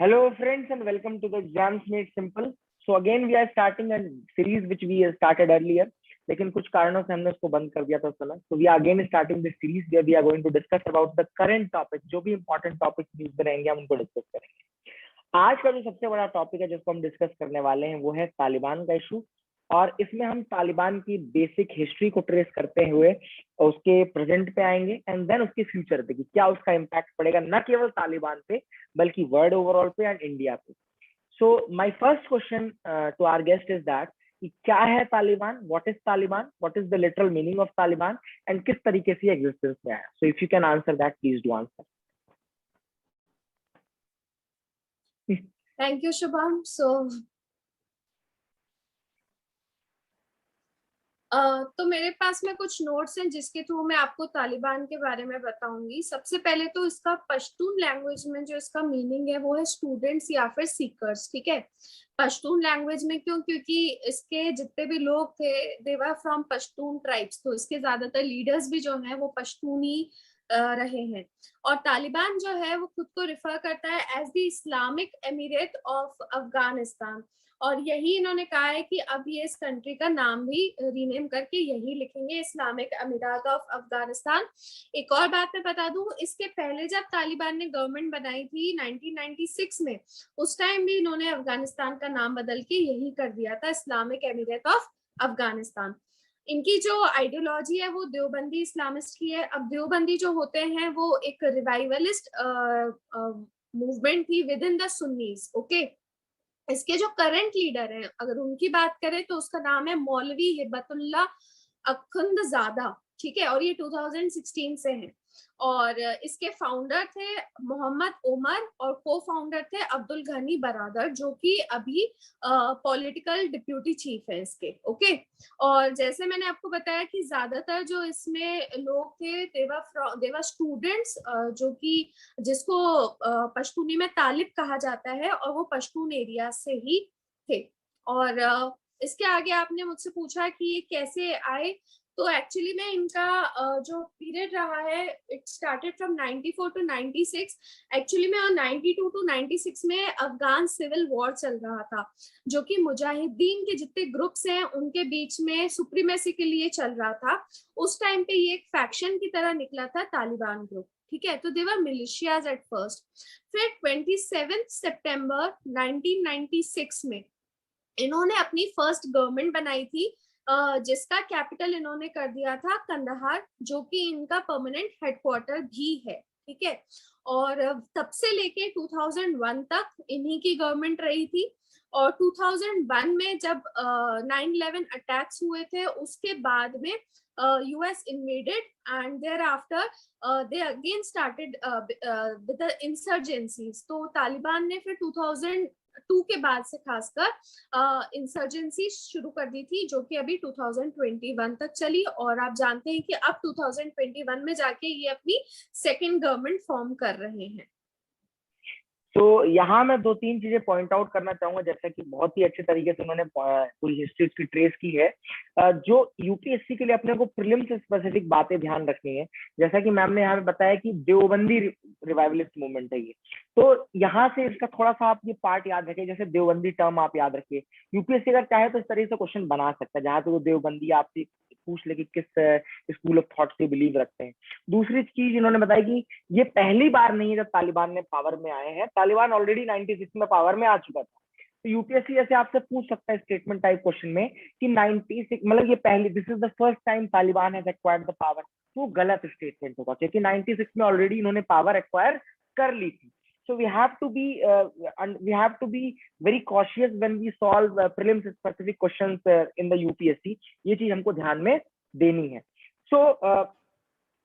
Hello friends and welcome to the Exams Made Simple. So again we are starting a series which we started earlier, लेकिन कुछ कारणों से हमने उसको बंद कर दिया था उस समय. So we are again starting this series where we are going to discuss about the current topic. जो भी important topics न्यूज में रहेंगे हम उनको डिस्कस करेंगे. आज का जो सबसे बड़ा टॉपिक है जिसको हम डिस्कस करने वाले हैं वो है तालिबान का इशू. और इसमें हम तालिबान की बेसिक हिस्ट्री को ट्रेस करते हुए उसके प्रेजेंट पे आएंगे एंड देन उसके फ्यूचर पे कि क्या उसका इम्पैक्ट पड़ेगा न केवल तालिबान पे बल्कि वर्ल्ड ओवरऑल पे एंड इंडिया पे. So my first question to our guest is that कि क्या है Taliban, what is the literal meaning of Taliban and किस तरीके से एग्जिस्टेंस में आया. So if you can answer that please do answer. Thank you, Shubham. तो मेरे पास में कुछ नोट्स हैं जिसके थ्रू मैं आपको तालिबान के बारे में बताऊंगी. सबसे पहले तो इसका पश्तून लैंग्वेज में जो इसका मीनिंग है वो है स्टूडेंट्स या फिर सीकर्स. ठीक है, पश्तून लैंग्वेज में क्यों? क्योंकि इसके जितने भी लोग थे they were from Pashtun tribes, तो इसके ज्यादातर लीडर्स भी जो हैं वो पश्तूनी रहे हैं. और तालिबान जो है वो खुद को रिफर करता है as the Islamic Emirate of Afghanistan. और यही इन्होंने कहा है कि अब ये इस कंट्री का नाम भी रीनेम करके यही लिखेंगे, इस्लामिक अमीरात ऑफ अफगानिस्तान. एक और बात मैं बता दूं, इसके पहले जब तालिबान ने गवर्नमेंट बनाई थी 1996 में, उस टाइम भी इन्होंने अफगानिस्तान का नाम बदल के यही कर दिया था, इस्लामिक एमिरेट ऑफ अफगानिस्तान. इनकी जो आइडियोलॉजी है वो देवबंदी इस्लामिस्ट की है. अब देवबंदी जो होते हैं वो एक रिवाइवलिस्ट मूवमेंट थी विद इन द सुन्नीज. ओके, इसके जो करंट लीडर हैं अगर उनकी बात करें तो उसका नाम है मौलवी हिब्बतुल्लाह अखुंदजादा. ठीक है, और ये 2016 से हैं. और इसके फाउंडर थे मोहम्मद उमर और को फाउंडर थे अब्दुल गनी बरादर, जो कि अभी पॉलिटिकल डिप्यूटी चीफ है इसके. ओके, और जैसे मैंने आपको बताया कि ज्यादातर जो इसमें लोग थे देवा स्टूडेंट्स, जो कि जिसको पश्तूनी में तालिब कहा जाता है, और वो पश्तून एरिया से ही थे. और इसके आगे आपने मुझसे पूछा कि ये कैसे आए, तो एक्चुअली में इनका जो पीरियड रहा है it started from 94 to 96. Actually में 92 टू 96 में अफगान सिविल वॉर चल रहा था, जो कि मुजाहिदीन के जितने ग्रुप्स हैं उनके बीच में सुप्रीमेसी के लिए चल रहा था. उस टाइम पे ये एक फैक्शन की तरह निकला था तालिबान ग्रुप. ठीक है, तो they were militias at first. फिर 27 सितंबर 1996 में इन्होंने अपनी फर्स्ट गवर्नमेंट बनाई थी, जिसका कैपिटल इन्होंने कर दिया था कंदहार, जो कि इनका परमानेंट हेडक्वार्टर भी है. ठीक है, और तब से लेके 2001 तक इन्हीं की गवर्नमेंट रही थी. और 2001 में जब 9/11 अटैक्स हुए थे उसके बाद में US invaded and thereafter they again started with the insurgencies. तो तालिबान ने फिर 2002 के बाद से खासकर इंसर्जेंसी शुरू कर दी थी, जो कि अभी 2021 तक चली. और आप जानते हैं कि अब 2021 में जाके ये अपनी सेकेंड गवर्नमेंट फॉर्म कर रहे हैं. तो यहाँ मैं दो तीन चीजें पॉइंट आउट करना चाहूंगा, जैसा कि बहुत ही अच्छे तरीके से उन्होंने पूरी हिस्ट्री उसकी ट्रेस की है. जो यूपीएससी के लिए अपने को प्रीलिम्स से स्पेसिफिक बातें ध्यान रखनी है, जैसा कि मैम ने यहाँ पे बताया कि देवबंदी रिवाइवलिस्ट मूवमेंट है ये. तो यहाँ से इसका थोड़ा सा आप ये पार्ट याद रखिए, जैसे देवबंदी टर्म आप याद रखिए. यूपीएससी अगर चाहे तो इस तरीके से क्वेश्चन बना सकता है जहाँ पे वो देवबंदी आपसे पूछ ले कि किस स्कूल ऑफ थॉट से बिलीव रखते हैं. दूसरी चीज इन्होंने बताया कि ये पहली बार नहीं है जब तालिबान ने पावर में आए हैं, तालिबान ऑलरेडी 96 में पावर में आ चुका था. तो यूपीएससी जैसे आपसे पूछ सकता है स्टेटमेंट टाइप क्वेश्चन में कि 96 मतलब ये पहली, this is the first time Taliban has acquired the power, तो गलत स्टेटमेंट होगा क्योंकि 96 में ऑलरेडी इन्होंने पावर एक्वायर कर ली थी. So we have to be very cautious when we solve prelims specific questions in the UPSC. ये चीज हमको ध्यान में देनी है. So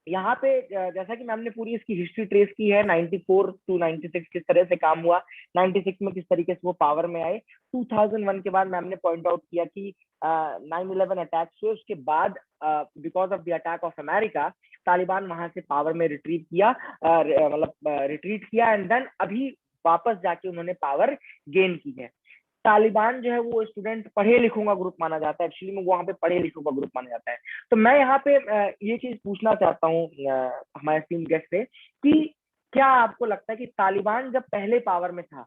यहाँ पे जैसा कि मैम ने पूरी इसकी हिस्ट्री ट्रेस की है, 94 टू 96 किस तरह से काम हुआ, 96 में किस तरीके से वो पावर में आए. 2001 के बाद मैम ने पॉइंट आउट किया कि 9/11 अटैक्स हुए, उसके बाद because of the attack of America Taliban वहां से पावर में रिट्रीट किया, एंड देन अभी वापस जाके उन्होंने पावर गेन की है. तालिबान जो है वो स्टूडेंट पढ़े लिखों का ग्रुप माना जाता है, एक्चुअली में वहां पे पढ़े लिखों का ग्रुप माना जाता है. तो मैं यहाँ पे ये चीज पूछना चाहता हूँ हमारे टीम गेस्ट से कि क्या आपको लगता है कि तालिबान जब पहले पावर में था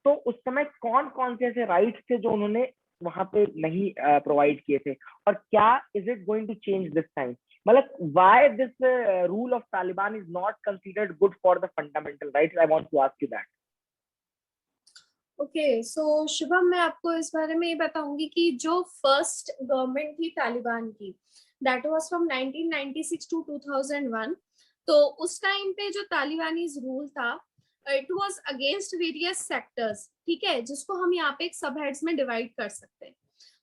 तो उस समय कौन कौन से ऐसे राइट्स थे जो उन्होंने वहां पे नहीं प्रोवाइड किए थे, और क्या is it going to change this time? मतलब why this rule of Taliban is not considered good for the fundamental rights? I want to ask you that. Okay, so Shubham, मैं आपको इस बारे में ये बताऊंगी कि जो फर्स्ट गवर्नमेंट थी तालिबान की, दैट वाज फ्रॉम 1996 टू 2001। तो उस टाइम पे जो तालिबानीज रूल था, it was against various sectors, ठीक है, जिसको हम यहाँ पे एक सब हेड्स में डिवाइड कर सकते हैं।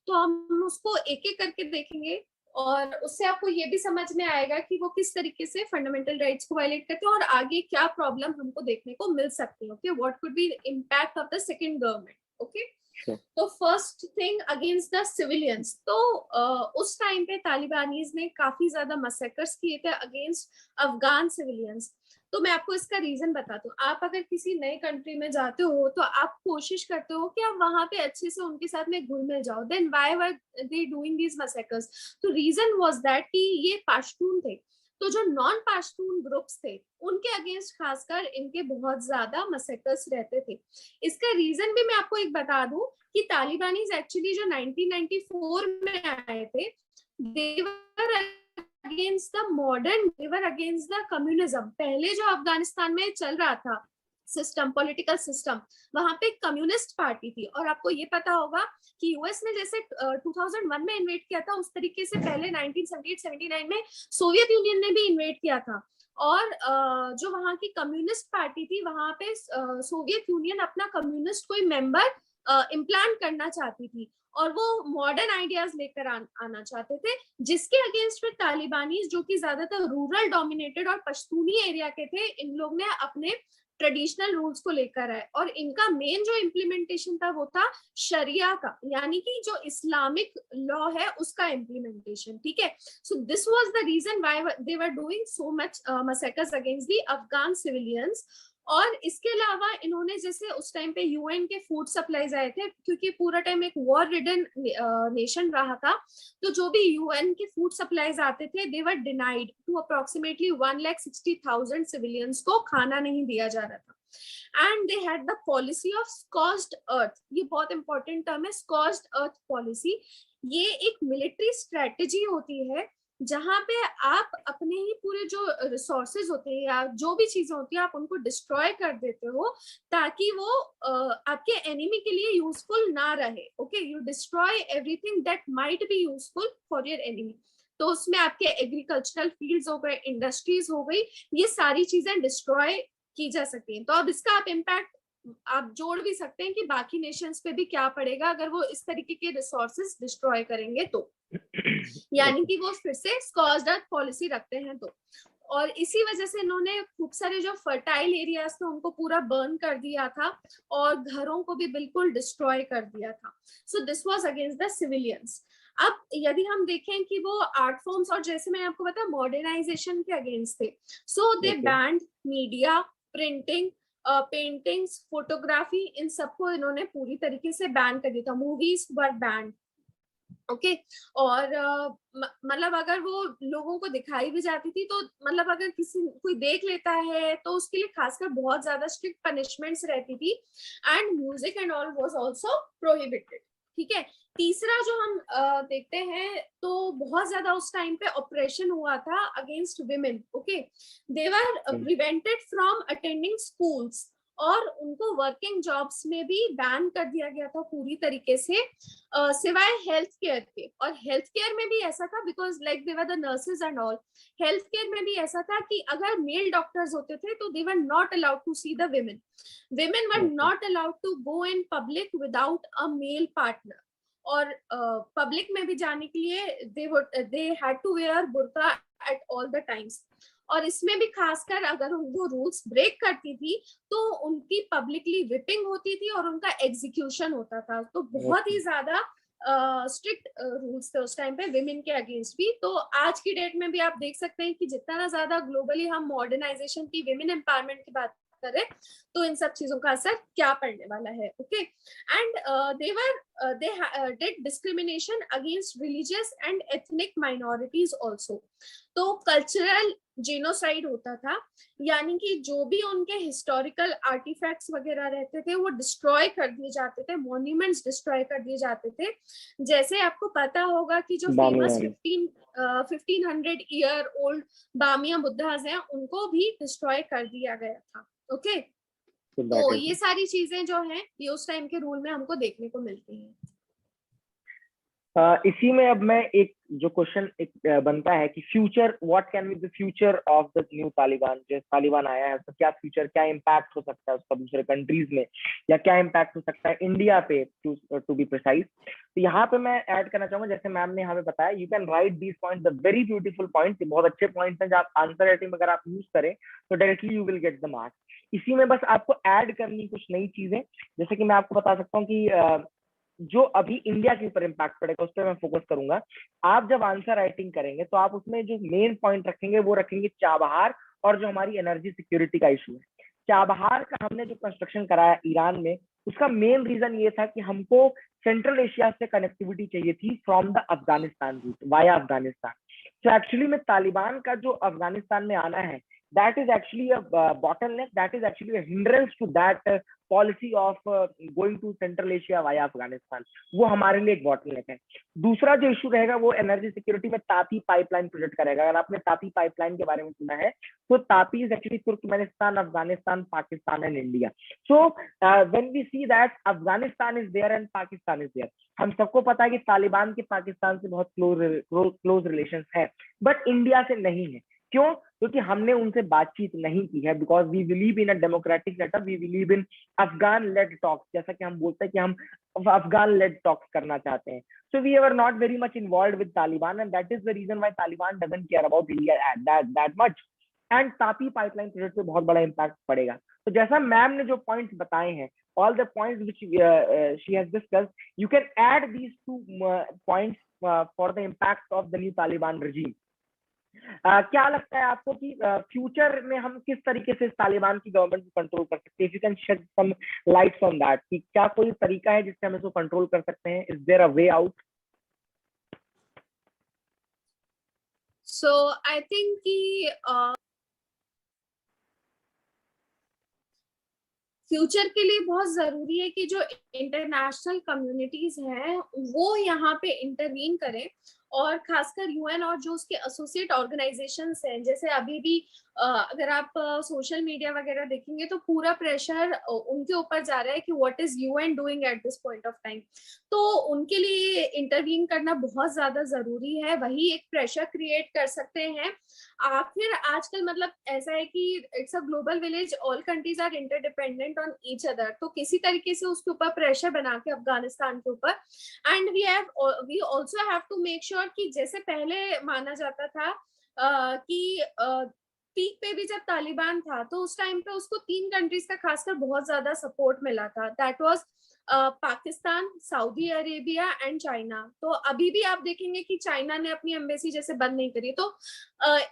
तो हम उसको एक एक करके देखेंगे और उससे आपको ये भी समझ में आएगा कि वो किस तरीके से फंडामेंटल राइट्स को वायलेट करते हैं और आगे क्या प्रॉब्लम हमको देखने को मिल सकती है। Okay, what could be impact of the second government. Okay, तो first thing against the civilians, तो उस टाइम पे तालिबानीज ने काफी ज्यादा मसैकर्स किए थे अगेंस्ट अफगान सिविलियंस। तो मैं आपको इसका रीजन बताती हूँ। आप अगर किसी नए कंट्री में जाते हो तो आप कोशिश करते हो कि आप वहां पे अच्छे से उनके साथ में घुल मिल जाओ। Then why were they doing these massacres? तो रीजन वाज दैट कि ये पाश्तून थे, तो जो नॉन पाश्तून ग्रुप्स थे उनके अगेंस्ट खासकर इनके बहुत ज्यादा मसैकर्स रहते थे। इसका रीजन भी मैं आपको एक बता दूं कि तालिबानीज एक्चुअली जो 1994 में आए थे, they were against the modern, they were against the communism। पहले जो अफगानिस्तान में चल रहा था सिस्टम, पॉलिटिकल सिस्टम, वहां पे कम्युनिस्ट पार्टी थी। और आपको ये पता होगा कि यूएस ने जैसे 2001 में इन्वेट किया था, उस तरीके से पहले 1978-79 में सोवियत यूनियन ने भी इन्वेट किया था। और जो वहां की कम्युनिस्ट पार्टी थी, वहां पे सोवियत यूनियन अपना कम्युनिस्ट कोई मेंबर इम्प्लांट करना चाहती थी और वो मॉडर्न आइडियाज लेकर आना चाहते थे, जिसके अगेंस्ट में तालिबानीज, जो कि ज्यादातर रूरल डोमिनेटेड और पश्तूनी एरिया के थे, इन लोग ने अपने ट्रेडिशनल रूल्स को लेकर आए। और इनका मेन जो इम्प्लीमेंटेशन था वो था शरिया का, यानी कि जो इस्लामिक लॉ है उसका इम्प्लीमेंटेशन, ठीक है। So this was the reason why they were doing so much massacres against the Afghan civilians. और इसके अलावा इन्होंने जैसे उस टाइम पे यूएन के फूड सप्लाईज आए थे, क्योंकि पूरा टाइम एक वॉर रिडन नेशन रहा था, तो जो भी यूएन के फूड सप्लाईज आते थे, they were denied to approximately 1,60,000 civilians को खाना नहीं दिया जा रहा था। And they had the policy of scorched earth. ये बहुत इंपॉर्टेंट टर्म है, स्कॉच्ड अर्थ पॉलिसी। ये एक मिलिट्री स्ट्रेटेजी होती है जहां पे आप अपने ही पूरे जो रिसोर्सेज होते हैं या जो भी चीजें होती है, आप उनको डिस्ट्रॉय कर देते हो ताकि वो आपके एनिमी के लिए यूजफुल ना रहे। Okay, you destroy everything that might be useful for your enemy. तो उसमें आपके एग्रीकल्चरल फील्ड्स हो गए, इंडस्ट्रीज हो गई, ये सारी चीजें डिस्ट्रॉय की जा सकती हैं। तो अब इसका आप इम्पैक्ट आप जोड़ भी सकते हैं कि बाकी नेशंस पे भी क्या पड़ेगा अगर वो इस तरीके के रिसोर्सेज डिस्ट्रॉय करेंगे तो, यानी कि वो फिर से स्कॉच्ड अर्थ पॉलिसी रखते हैं तो। और इसी वजह से इन्होंने खूब सारे जो फर्टाइल एरियाज थे उनको पूरा बर्न कर दिया था और घरों को भी बिल्कुल डिस्ट्रॉय कर दिया था। सो this was against the civilians. अब यदि हम देखें कि वो आर्ट फॉर्म्स और जैसे मैंने आपको बताया मॉडर्नाइजेशन के अगेंस्ट थे, so they banned media, printing, paintings, photography, इन सबको इन्होंने पूरी तरीके से बैन कर दिया था। Movies were band. ओके, और मतलब अगर वो लोगों को दिखाई भी जाती थी तो मतलब अगर किसी कोई देख लेता है तो उसके लिए खासकर बहुत ज्यादा स्ट्रिक्ट पनिशमेंट्स रहती थी। And music and all was also prohibited, ठीक है। तीसरा जो हम देखते हैं तो बहुत ज्यादा उस टाइम पे ऑपरेशन हुआ था against women. Okay, they were prevented from attending schools और उनको वर्किंग जॉब्स में भी बैन कर दिया गया था पूरी तरीके से, सिवाय हेल्थ केयर के। और हेल्थ केयर में भी ऐसा था, because like they were the nurses and all, health care में भी ऐसा था कि अगर मेल डॉक्टर्स होते थे तो they were not allowed to see the women. Women were not allowed to go in public without a male partner. और पब्लिक में भी जाने के लिए they had to wear burqa at all the times. और इसमें भी खासकर अगर वो रूल्स ब्रेक करती थी तो उनकी पब्लिकली विपिंग होती थी और उनका एग्जीक्यूशन होता था। तो बहुत ही ज्यादा स्ट्रिक्ट रूल्स थे उस टाइम पे विमेन के अगेंस्ट भी। तो आज की डेट में भी आप देख सकते हैं कि जितना ज्यादा ग्लोबली हम मॉडर्नाइजेशन की, विमेन एम्पावरमेंट की बात करें तो इन सब चीजों का असर क्या पड़ने वाला है। Okay, and they did discrimination against religious and ethnic minorities also। तो कल्चरल जीनोसाइड होता था, यानी कि जो भी उनके हिस्टोरिकल आर्टिफैक्ट्स वगैरह रहते थे वो डिस्ट्रॉय कर दिए जाते थे, मॉन्यूमेंट्स डिस्ट्रॉय कर दिए जाते थे। जैसे आपको पता होगा कि जो famous Bamiyan. 1500 year old Bamiyan Buddhas हैं उनको भी डिस्ट्रॉय कर दिया गया था। ओके, So that तो is ये सारी चीजें जो हैं ये उस टाइम के रूल में हमको देखने को मिलती हैं। इसी में अब मैं एक जो क्वेश्चन एक बनता है कि future, what can be the future of the new Taliban, जो तालिबान आया है तो क्या फ्यूचर, क्या इम्पैक्ट हो सकता है उसका दूसरे कंट्रीज में, या क्या इम्पैक्ट हो सकता है इंडिया पे, टू बी प्रिसाइज। तो यहाँ पे मैं ऐड करना चाहूंगा, जैसे मैम ने हमें बताया, you can write these point, the very beautiful point, बहुत अच्छे पॉइंट हैं जो आप आंसर राइटिंग अगर आप यूज करें तो directly you will get the marks. इसी में बस आपको ऐड करनी कुछ नई चीजें, जैसे कि मैं आपको बता सकता हूँ कि जो अभी इंडिया के ऊपर इम्पैक्ट पड़ेगा उस पर मैं फोकस करूंगा। आप जब आंसर राइटिंग करेंगे तो आप उसमें जो मेन पॉइंट रखेंगे वो रखेंगे चाबहार और जो हमारी एनर्जी सिक्योरिटी का इशू है। चाबहार का हमने जो कंस्ट्रक्शन कराया ईरान में, उसका मेन रीजन ये था कि हमको सेंट्रल एशिया से कनेक्टिविटी चाहिए थी from the Afghanistan route, via Afghanistan. तो एक्चुअली में तालिबान का जो अफगानिस्तान में आना है, that is actually a bottleneck, that is actually a hindrance to that policy of going to Central Asia via Afghanistan। वो हमारे लिए एक bottleneck है। दूसरा जो इशू रहेगा वो एनर्जी सिक्योरिटी में तापी पाइपलाइन प्रोजेक्ट का रहेगा। अगर आपने तापी पाइपलाइन के बारे में सुना है तो TAPI is actually Turkmenistan, Afghanistan, Pakistan and India. So when we see that Afghanistan is there and Pakistan is there, हम सबको पता है कि तालिबान के पाकिस्तान से बहुत क्लोज रिलेशन है, बट इंडिया से नहीं है। क्यों? क्योंकि हमने उनसे बातचीत नहीं की है, because we believe in a democratic setup, we believe in Afghan led talks, जैसा कि हम बोलते हैं कि हम अफगान लेड टॉक्स करना चाहते हैं। So we are not very much involve with Taliban and that is the reason why Taliban doesn't care about India that much. And TAPI pipeline project पे बहुत बड़ा इम्पैक्ट पड़ेगा। तो जैसा मैम ने जो पॉइंट्स बताए हैं, all the points which she has discussed, you can add these two points for the impact of the new Taliban regime। क्या लगता है आपको कि फ्यूचर में हम किस तरीके से इस तालिबान की गवर्नमेंट को कंट्रोल कर सकते हैं? If you can shed some lights on that, कि क्या कोई तरीका है जिससे हम इसको कंट्रोल कर सकते हैं? Is there a way out? So I think कि फ्यूचर के लिए बहुत जरूरी है कि जो इंटरनेशनल कम्युनिटीज हैं वो यहाँ पे इंटरवीन करें, और खासकर यूएन और जो उसके एसोसिएट ऑर्गेनाइजेशंस हैं, जैसे अभी भी अगर आप सोशल मीडिया वगैरह देखेंगे तो पूरा प्रेशर उनके ऊपर जा रहा है कि what is UN doing at this point of time. तो उनके लिए इंटरवीन करना बहुत ज्यादा जरूरी है, वही एक प्रेशर क्रिएट कर सकते हैं। आखिर आजकल मतलब ऐसा है कि it's a global village, all countries are interdependent on each other, तो किसी तरीके से उसके ऊपर प्रेशर बना के अफगानिस्तान के ऊपर, and we also have to make sure कि जैसे पहले माना जाता था कि पीक पे भी जब तालिबान था तो उस टाइम पे उसको 3 कंट्रीज का खासकर बहुत ज्यादा सपोर्ट मिला था, that was Pakistan, Saudi Arabia and China. तो अभी भी आप देखेंगे कि चाइना ने अपनी एम्बेसी जैसे बंद नहीं करी। तो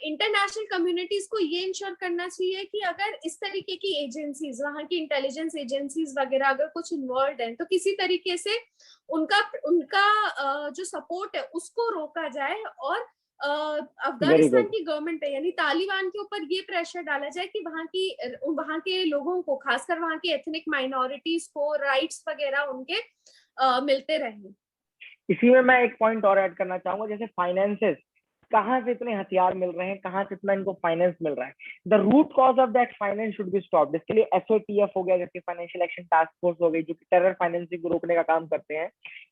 इंटरनेशनल कम्युनिटीज को ये इंश्योर करना चाहिए कि अगर इस तरीके की एजेंसीज, वहाँ की इंटेलिजेंस एजेंसीज वगैरह अगर कुछ इन्वॉल्व हैं तो किसी तरीके से उनका उनका जो सपोर्ट है उसको रोका जाए, और वेरी अफगानिस्तान गुड। की गवर्नमेंट पे यानी तालिबान के ऊपर ये प्रेशर डाला जाए कि वहाँ के लोगों को, खासकर वहाँ की एथनिक माइनॉरिटीज को राइट्स वगैरह उनके मिलते रहें। इसी में मैं एक पॉइंट और ऐड करना चाहूंगा, जैसे फाइनेंसेस, कहाँ से इतने हथियार मिल रहे हैं, कहाँ से इतना इनको फाइनेंस मिल रहा है, the root cause of that finance should be stopped. इसके लिए एसओटीएफ हो गया, जैसे फाइनेंशियल एक्शन टास्क फोर्स हो गई, जो कि टेरर फाइनेंसिंग को रोकने का काम करते हैं,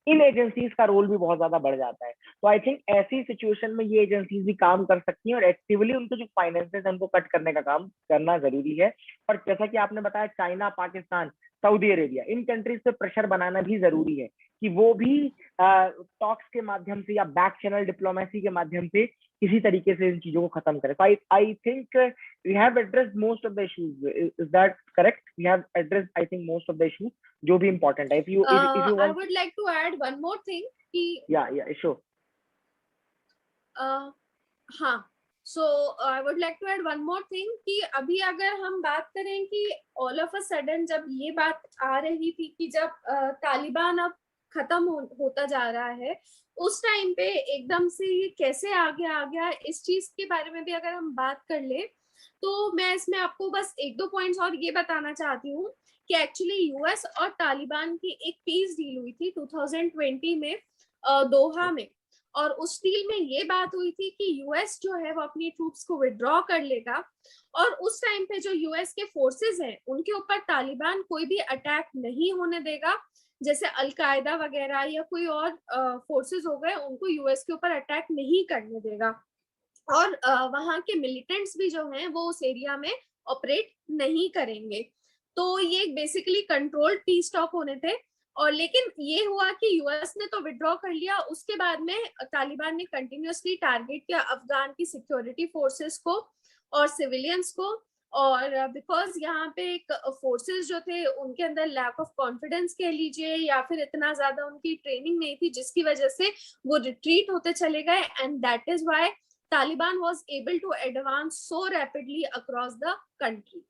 इन एजेंसीज का रोल भी बहुत ज्यादा बढ़ जाता है। तो आई थिंक ऐसी सिचुएशन में ये एजेंसीज भी काम कर सकती हैं और एक्टिवली उनको जो फाइनेंसेस है उनको कट करने का काम करना जरूरी है। और जैसा कि आपने बताया, चाइना, पाकिस्तान, सऊदी अरेबिया, इन कंट्रीज पे प्रेशर बनाना भी जरूरी है कि वो भी टॉक्स के माध्यम से या बैक चैनल डिप्लोमेसी के माध्यम से किसी तरीके से इन चीजों को खत्म करें। So I think we have addressed most of the issues. Is that correct? We have addressed, I think, most of the issues जो भी important है। If you I want, would like to add one more thing कि yeah, sure. हाँ, so I would like to add one more thing कि अभी अगर हम बात करें कि ऑल ऑफ अ सडन जब ये बात आ रही थी कि जब तालिबान अब होता जा रहा है, उस टाइम पे एकदम से ये कैसे आगे आ गया, इस चीज के बारे में भी अगर हम बात कर ले तो मैं इसमें आपको बस एक दो पॉइंट्स और ये बताना चाहती हूँ कि एक्चुअली यूएस और तालिबान की एक पीस डील हुई थी 2020 में दोहा में, और उस डील में ये बात हुई थी कि यूएस जो है वो अपनी ट्रूप्स को विड्रॉ कर लेगा, और उस टाइम पे जो यूएस के फोर्सेस हैं उनके ऊपर तालिबान कोई भी अटैक नहीं होने देगा, जैसे अलकायदा वगैरह या कोई और फोर्सेस हो गए उनको यूएस के ऊपर अटैक नहीं करने देगा, और वहां के मिलिटेंट्स भी जो हैं वो उस एरिया में ऑपरेट नहीं करेंगे। तो ये बेसिकली कंट्रोल्ड पीस टॉक होने थे, और लेकिन ये हुआ कि यूएस ने तो विड्रॉ कर लिया, उसके बाद में तालिबान ने कंटिन्यूअसली टारगेट किया अफगान की सिक्योरिटी फोर्सेस को और सिविलियंस को, और बिकॉज यहाँ पे एक फोर्सेस जो थे उनके अंदर लैक ऑफ कॉन्फिडेंस कह लीजिए या फिर इतना ज्यादा उनकी ट्रेनिंग नहीं थी, जिसकी वजह से वो रिट्रीट होते चले गए, and that is why Taliban was able to advance so rapidly across the country.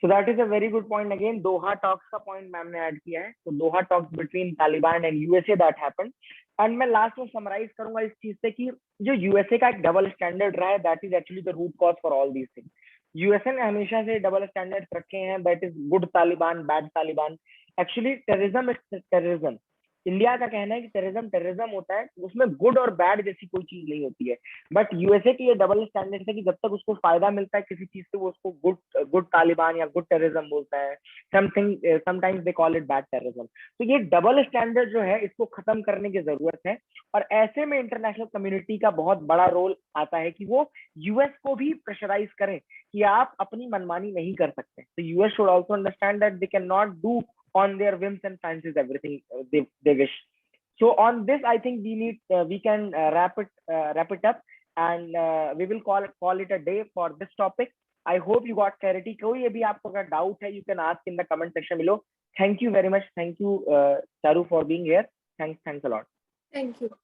So that is a very good point again. Doha talks का point मैम ने ऐड किया है, तो Doha talks between Taliban and USA that happened. And मैं last में summarise करूंगा इस चीज से कि जो यूएसए का एक डबल स्टैंडर्ड रहा है, that is actually the root cause for all these things. USA ने हमेशा से डबल स्टैंडर्ड रखे हैं, that is good Taliban, bad Taliban. Actually terrorism is terrorism. India का कहना है कि टेररिज्म टेररिज्म होता है, उसमें गुड और बैड जैसी कोई चीज नहीं होती है. बट यूएसए की ये डबल स्टैंडर्ड है कि जब तक उसको फायदा मिलता है किसी चीज से, वो उसको गुड तालिबान या गुड टेररिज्म बोलता है. Sometimes they call it bad terrorism. तो ये डबल स्टैंडर्ड जो है इसको खत्म करने की जरूरत है, और ऐसे में इंटरनेशनल कम्युनिटी का बहुत बड़ा रोल आता है कि वो यूएस को भी प्रेशराइज करें कि आप अपनी मनमानी नहीं कर सकते. तो US should also understand that they can not do on their whims and fancies everything they wish. So on this I think we can wrap it up, and we will call it a day for this topic. I hope you got clarity. कोई भी आपको अगर doubt है, you can ask in the comment section below. Thank you very much. Thank you Charu for being here. Thanks a lot. Thank you.